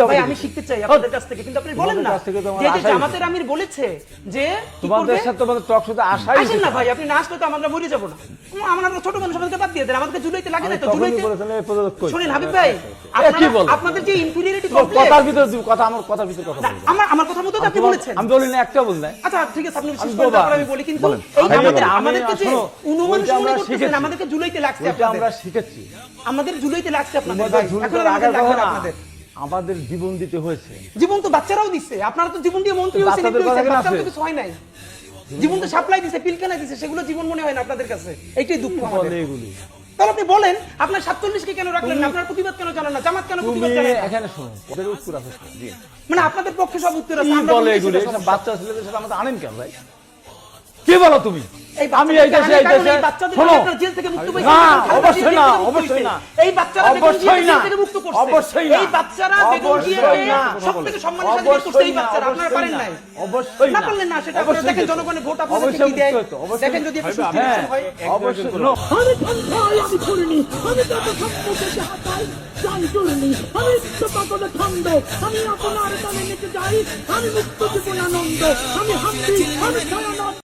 ভাই আমি শিখতে চাই আপনাদের কাছ থেকে, কিন্তু আপনি বলেন না যে জামাতের আমির বলেছে যে তোমাদের সাথে তোমাদের টক শুধু আশাই আসেন না ভাই, আপনি না আসলে তো আমরা মরে যাব না। আমরা ছোট মানুষ, আমাদেরকে বাদ দিয়ে দেন, আমাদেরকে জুলাইতে লাগে না তো। জুলাইতে শুনেন হাবিব ভাই, আপনাদের যে ইনফিরিয়রিটি কমপ্লেক্স, কথার ভিতর কথা আমার কথার ভিতর কথা বলুন। আমার কথা মতো আপনি বলেছেন। আমি বলি না, একটা বল না। আচ্ছা ঠিক আছে, আপনি বিশেষ করে তারপর আমি বলি, কিন্তু এই আমাদেরকে যে অনুমানিক মনে করতেছেন আমাদেরকে জুলাইতে লাগছে, এটা আমরা শিখেছি, আমাদের জুলাইতে লাগছে আপনাদের ভাই। এখন আমাদের লাগবে না আপনাদের, আমাদের জীবন দিতে হয়েছে। জীবন তো বাচ্চারাও দিচ্ছে, আপনারা তো জীবন দিয়ে মন্ত্রী হয়েছেন, বাচ্চাদের তো কিছু হয় নাই। জীবন তো সাপ্লাই দিছে, পিলকানা দিছে, সেগুলো জীবন মনে হয় না আপনাদের কাছে। এইটাই দুঃখ আমাদের। তাহলে আপনি বলেন আপনার 47 কে কেন রাখলেন না? আপনার প্রতিবাদ কেন জানান না? জামাত কেন প্রতিবাদ জানায় না? এখানে শুনুন, ওদের উত্তর আছে। মানে আপনাদের পক্ষে সব উত্তর আছে, আমরা বলে এগুলো সব বাচ্চা ছেলেদের সাথে আমাদের আনেন কেন ভাই? কি বলো তুমি? আমি এই দেশে শোনো, জেল থেকে মুক্ত পেয়েছে না অবশ্যই না, অবশ্যই না, এই বাচ্চারা অবশ্যই না, জেল থেকে মুক্ত করছে, অবশ্যই না, এই বাচ্চারা বেগম জিয়াকে সবথেকে সম্মানের সাথে মুক্ত করছে। এই বাচ্চারা আপনারা পারেন নাই, অবশ্যই না পারলেন না, সেটা আপনারা দেখেন জনগণের ভোট আপনাদেরকে কি দেয়, দেখেন যদি একটু সুস্থ হয়। অবশ্যই আমি ঠান্ডায় আমি করিনি, আমি যত সম্মুখে হাতাই চাই করিনি, আমি তো পাগলে ঠান্ড, আমি আপনার টানে নিতে যাই, আমি মুক্ত জীবন আনন্দ, আমি হাম্পি, আমি ছায়ানট।